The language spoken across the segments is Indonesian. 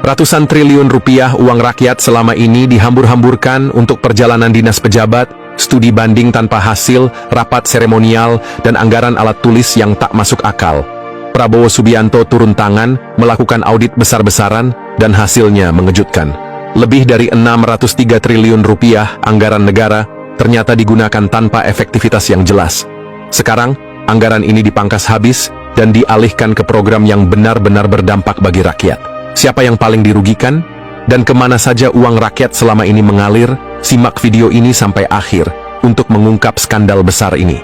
Ratusan triliun rupiah uang rakyat selama ini dihambur-hamburkan untuk perjalanan dinas pejabat, studi banding tanpa hasil, rapat seremonial, dan anggaran alat tulis yang tak masuk akal. Prabowo Subianto turun tangan, melakukan audit besar-besaran, dan hasilnya mengejutkan. Lebih dari 603 triliun rupiah anggaran negara ternyata digunakan tanpa efektivitas yang jelas. Sekarang, anggaran ini dipangkas habis dan dialihkan ke program yang benar-benar berdampak bagi rakyat. Siapa yang paling dirugikan? Dan kemana saja uang rakyat selama ini mengalir? Simak video ini sampai akhir untuk mengungkap skandal besar ini.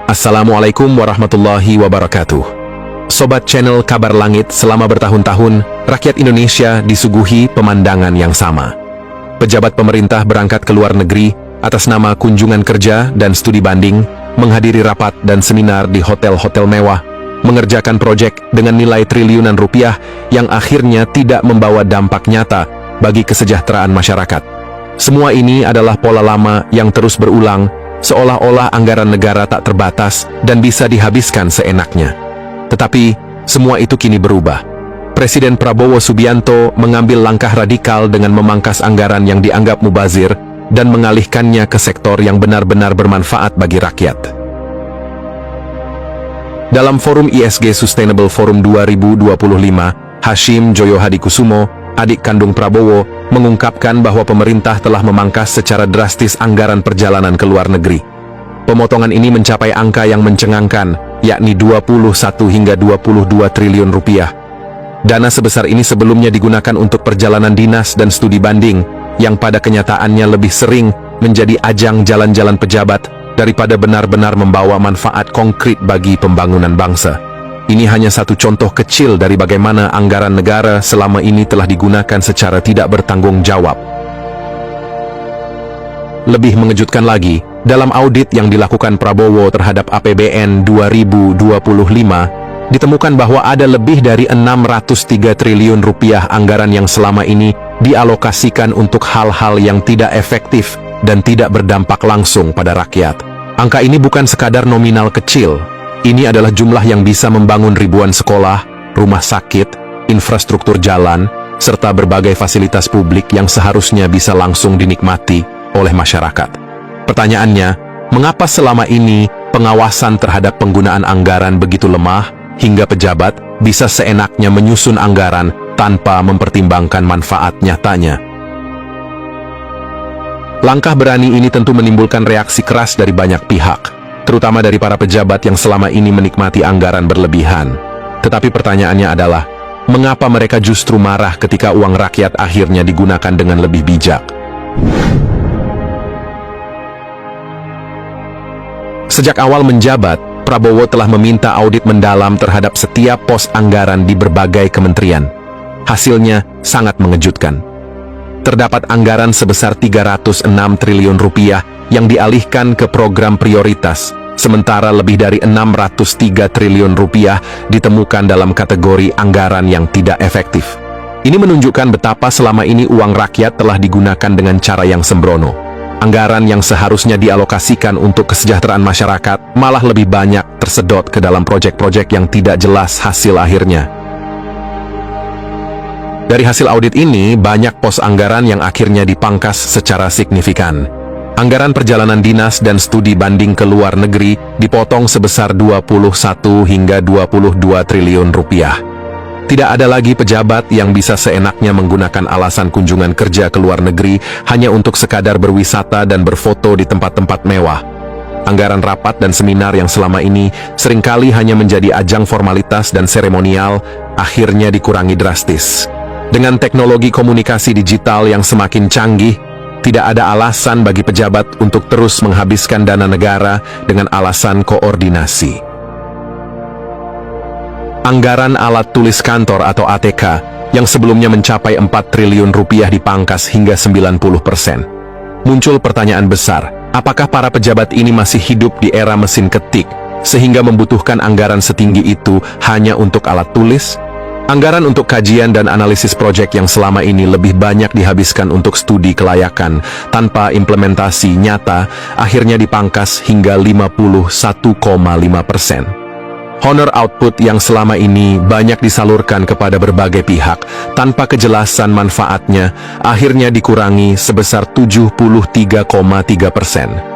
Assalamualaikum warahmatullahi wabarakatuh. Sobat channel Kabar Langit, selama bertahun-tahun, rakyat Indonesia disuguhi pemandangan yang sama. Pejabat pemerintah berangkat ke luar negeri atas nama kunjungan kerja dan studi banding, menghadiri rapat dan seminar di hotel-hotel mewah, mengerjakan proyek dengan nilai triliunan rupiah yang akhirnya tidak membawa dampak nyata bagi kesejahteraan masyarakat. Semua ini adalah pola lama yang terus berulang, seolah-olah anggaran negara tak terbatas dan bisa dihabiskan seenaknya. Tetapi, semua itu kini berubah. Presiden Prabowo Subianto mengambil langkah radikal dengan memangkas anggaran yang dianggap mubazir dan mengalihkannya ke sektor yang benar-benar bermanfaat bagi rakyat. Dalam forum ISG Sustainable Forum 2025, Hashim Joyo Hadikusumo, adik kandung Prabowo, mengungkapkan bahwa pemerintah telah memangkas secara drastis anggaran perjalanan ke luar negeri. Pemotongan ini mencapai angka yang mencengangkan, yakni 21 hingga 22 triliun rupiah. Dana sebesar ini sebelumnya digunakan untuk perjalanan dinas dan studi banding, yang pada kenyataannya lebih sering menjadi ajang jalan-jalan pejabat daripada benar-benar membawa manfaat konkret bagi pembangunan bangsa. Ini hanya satu contoh kecil dari bagaimana anggaran negara selama ini telah digunakan secara tidak bertanggung jawab. Lebih mengejutkan lagi, dalam audit yang dilakukan Prabowo terhadap APBN 2025, ditemukan bahwa ada lebih dari 603 triliun rupiah anggaran yang selama ini dialokasikan untuk hal-hal yang tidak efektif dan tidak berdampak langsung pada rakyat. Angka ini bukan sekadar nominal kecil. Ini adalah jumlah yang bisa membangun ribuan sekolah, rumah sakit, infrastruktur jalan, serta berbagai fasilitas publik yang seharusnya bisa langsung dinikmati oleh masyarakat. Pertanyaannya, mengapa selama ini pengawasan terhadap penggunaan anggaran begitu lemah hingga pejabat bisa seenaknya menyusun anggaran tanpa mempertimbangkan manfaat nyatanya? Langkah berani ini tentu menimbulkan reaksi keras dari banyak pihak, terutama dari para pejabat yang selama ini menikmati anggaran berlebihan. Tetapi pertanyaannya adalah, mengapa mereka justru marah ketika uang rakyat akhirnya digunakan dengan lebih bijak? Sejak awal menjabat, Prabowo telah meminta audit mendalam terhadap setiap pos anggaran di berbagai kementerian. Hasilnya sangat mengejutkan. Terdapat anggaran sebesar 306 triliun rupiah yang dialihkan ke program prioritas, sementara lebih dari 603 triliun rupiah ditemukan dalam kategori anggaran yang tidak efektif. Ini menunjukkan betapa selama ini uang rakyat telah digunakan dengan cara yang sembrono. Anggaran yang seharusnya dialokasikan untuk kesejahteraan masyarakat malah lebih banyak tersedot ke dalam proyek-proyek yang tidak jelas hasil akhirnya. Dari hasil audit ini, banyak pos anggaran yang akhirnya dipangkas secara signifikan. Anggaran perjalanan dinas dan studi banding ke luar negeri dipotong sebesar 21 hingga 22 triliun rupiah. Tidak ada lagi pejabat yang bisa seenaknya menggunakan alasan kunjungan kerja ke luar negeri hanya untuk sekadar berwisata dan berfoto di tempat-tempat mewah. Anggaran rapat dan seminar yang selama ini seringkali hanya menjadi ajang formalitas dan seremonial, akhirnya dikurangi drastis. Dengan teknologi komunikasi digital yang semakin canggih, tidak ada alasan bagi pejabat untuk terus menghabiskan dana negara dengan alasan koordinasi. Anggaran alat tulis kantor atau ATK yang sebelumnya mencapai 4 triliun rupiah dipangkas hingga 90%. Muncul pertanyaan besar, apakah para pejabat ini masih hidup di era mesin ketik sehingga membutuhkan anggaran setinggi itu hanya untuk alat tulis? Anggaran untuk kajian dan analisis proyek yang selama ini lebih banyak dihabiskan untuk studi kelayakan tanpa implementasi nyata, akhirnya dipangkas hingga 51,5%. Honor output yang selama ini banyak disalurkan kepada berbagai pihak tanpa kejelasan manfaatnya akhirnya dikurangi sebesar 73,3%.